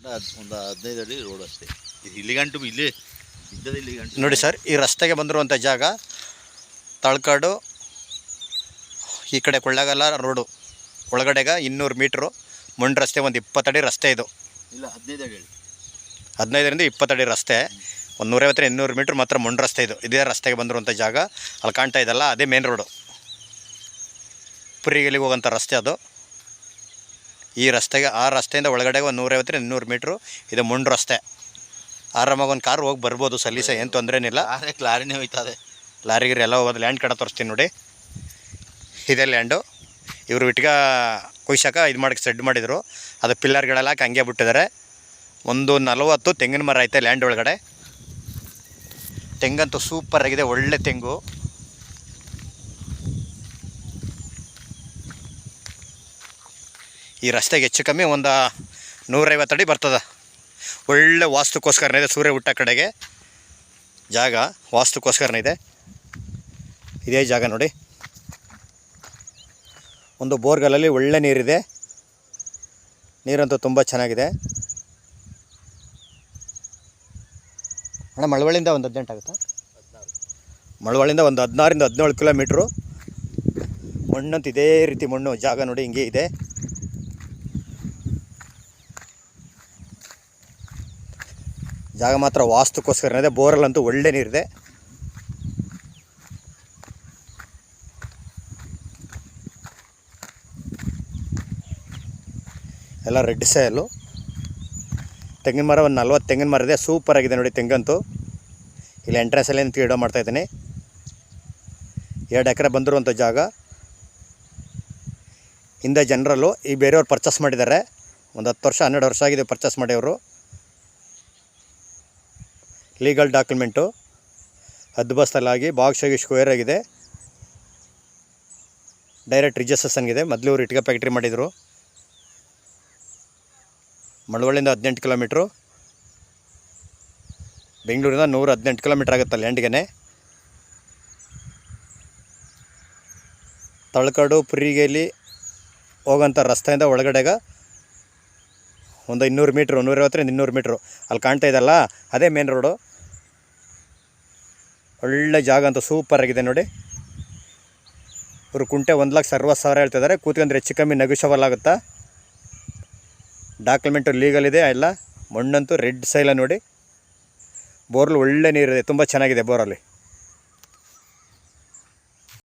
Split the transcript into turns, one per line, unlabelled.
ಒಂದು 15 ಅಡಿ ರೋಡ್ ಅಷ್ಟೇ. ಇಲ್ಲಿಗಂಟು ಇಲ್ಲೇ ಇದ್ದದ ಇಲ್ಲಿಗಂಟು
ನೋಡಿ ಸರ್, ಈ ರಸ್ತೆಗೆ ಬಂದಿರುವಂಥ ಜಾಗ ತಳಕಾಡು, ಈ ಕಡೆ ಕೊಳ್ಳೇಗಾಲ ರೋಡು ಒಳಗಡೆಗೆ 200 ಮೀಟ್ರು ಮಣ್ಣು ರಸ್ತೆ, ಒಂದು 20 ಅಡಿ ರಸ್ತೆ ಇದು.
ಇಲ್ಲ 15 ಅಡಿ,
15ರಿಂದ 20 ಅಡಿ ರಸ್ತೆ, ಒಂದು 150-200 ಮೀಟ್ರ್ ಮಾತ್ರ ಮಣ್ಣು ರಸ್ತೆ ಇದು. ಇದೇ ರಸ್ತೆಗೆ ಬಂದಿರುವಂಥ ಜಾಗ. ಅಲ್ಲಿ ಕಾಣ್ತಾ ಇದೆಲ್ಲ ಅದೇ ಮೇನ್ ರೋಡು, ಪುರಿಗೆಲಿಗೆ ಹೋಗೋಂಥ ರಸ್ತೆ ಅದು. ಈ ರಸ್ತೆಗೆ, ಆ ರಸ್ತೆಯಿಂದ ಒಳಗಡೆಗೆ ಒಂದು 150-200 ಮೀಟ್ರು ಇದು ಮಣ್ಣು ರಸ್ತೆ. ಆರಾಮಾಗಿ ಒಂದು ಕಾರು ಹೋಗಿ ಬರ್ಬೋದು, ಸಲೀಸ, ಏನು ತೊಂದರೆನಿಲ್ಲ.
ಲಾರಿನೇ ಹೋಯ್ತದೆ,
ಲಾರಿಗಿರಿ ಎಲ್ಲ ಹೋಗೋದು. ಲ್ಯಾಂಡ್ ಕಡೆ ತೋರಿಸ್ತೀನಿ ನೋಡಿ, ಇದೇ ಲ್ಯಾಂಡು. ಇವರು ಇಟ್ಗ ಕುಯ್ಸಕ ಇದು ಮಾಡೋಕ್ಕೆ ಸೆಡ್ ಮಾಡಿದರು, ಅದು ಪಿಲ್ಲರ್ಗಳೆಲ್ಲ ಹಾಕಿ ಹಂಗೆ ಬಿಟ್ಟಿದ್ದಾರೆ. ಒಂದು 40 ತೆಂಗಿನ ಮರ ಐತೆ ಲ್ಯಾಂಡ್ ಒಳಗಡೆ. ತೆಂಗಂತೂ ಸೂಪರಾಗಿದೆ, ಒಳ್ಳೆ ತೆಂಗು. ಈ ರಸ್ತೆಗೆ ಹೆಚ್ಚು ಕಮ್ಮಿ ಒಂದು 150 ಅಡಿ ಬರ್ತದೆ. ಒಳ್ಳೆ ವಾಸ್ತುಕ್ಕೋಸ್ಕರನೇ ಇದೆ, ಸೂರ್ಯ ಹುಟ್ಟ ಕಡೆಗೆ ಜಾಗ, ವಾಸ್ತುಕ್ಕೋಸ್ಕರನೇ ಇದೆ. ಇದೇ ಜಾಗ ನೋಡಿ, ಒಂದು ಬೋರ್ಗಲಲ್ಲಿ ಒಳ್ಳೆ ನೀರಿದೆ, ನೀರಂತೂ ತುಂಬ ಚೆನ್ನಾಗಿದೆ. ಅಣ್ಣ, ಮಳವಳ್ಳಿಯಿಂದ ಒಂದು 18 ಆಗುತ್ತಾ? ಮಳವಳ್ಳಿಯಿಂದ ಒಂದು 16-17 ಕಿಲೋಮೀಟ್ರು. ಮಣ್ಣಂತೂ ಇದೇ ರೀತಿ ಮಣ್ಣು, ಜಾಗ ನೋಡಿ ಹಿಂಗೆ ಇದೆ. ಜಾಗ ಮಾತ್ರ ವಾಸ್ತುಕ್ಕೋಸ್ಕರ ಇದೆ. ಬೋರಲ್ಲಂತೂ ಒಳ್ಳೆ ನೀರಿದೆ. ಎಲ್ಲ ರೆಡ್ ಸಾಯಲ್ಲು. ತೆಂಗಿನ ಮರ ಒಂದು 40 ತೆಂಗಿನ ಮರ ಇದೆ, ಸೂಪರಾಗಿದೆ ನೋಡಿ ತೆಂಗಂತೂ. ಇಲ್ಲಿ ಎಂಟ್ರೆನ್ಸಲ್ಲಿ ಅಂತ ವಿಡಿಯೋ ಮಾಡ್ತಾಯಿದ್ದೀನಿ. 2 ಎಕರೆ ಬಂದಿರುವಂಥ ಜಾಗ. ಹಿಂದೆ ಜನರಲ್ಲು ಈ ಬೇರೆಯವ್ರು ಪರ್ಚೇಸ್ ಮಾಡಿದ್ದಾರೆ, ಒಂದು 10 ವರ್ಷ 12 ವರ್ಷ ಆಗಿದೆ ಪರ್ಚೇಸ್ ಮಾಡಿಯವರು. ಲೀಗಲ್ ಡಾಕ್ಯುಮೆಂಟು, ಹದ್ಬಸ್ತಲ್ಲಾಗಿ ಬಾಕ್ಸಾಗಿ ಸ್ಕ್ವೇರ್ ಆಗಿದೆ, ಡೈರೆಕ್ಟ್ ರಿಜಿಸ್ಟ್ರೇಷನ್ಗಿದೆ. ಮೊದಲು ಇವರು ಇಟ್ಗೆ ಫ್ಯಾಕ್ಟ್ರಿ ಮಾಡಿದರು. ಮಳವಳ್ಳಿಯಿಂದ 18 ಕಿಲೋಮೀಟ್ರು, ಬೆಂಗಳೂರಿಂದ 118 ಕಿಲೋಮೀಟ್ರ್ ಆಗುತ್ತೆ ಲ್ಯಾಂಡ್ಗೆ. ತಳಕಾಡು ಪುರಿಗೇಲಿ ಹೋಗೋಂಥ ರಸ್ತೆಯಿಂದ ಒಳಗಡೆಗೆ ಒಂದು 200 ಮೀಟ್ರು, 150-200 ಮೀಟ್ರು ಅಲ್ಲಿ ಕಾಣ್ತಾ ಇದೆಲ್ಲ ಅದೇ ಮೇನ್ ರೋಡು. ಒಳ್ಳೆ ಜಾಗ ಅಂತೂ ಸೂಪರಾಗಿದೆ ನೋಡಿ. ಇವರು ಕುಂಟೆ 1,60,000 ಹೇಳ್ತಿದ್ದಾರೆ. ಕೂತ್ಕೊಂಡ್ರೆ ಹೆಚ್ಚು ಕಮ್ಮಿ ನೆಗೋಷಿಯಬಲ್ ಆಗುತ್ತಾ. ಡಾಕ್ಯುಮೆಂಟು ಲೀಗಲ್ ಇದೆ ಎಲ್ಲ. ಮಣ್ಣಂತೂ ರೆಡ್ ಸೈಲ ನೋಡಿ. ಬೋರ್ಲು ಒಳ್ಳೆ ನೀರಿದೆ, ತುಂಬ ಚೆನ್ನಾಗಿದೆ ಬೋರಲ್ಲಿ.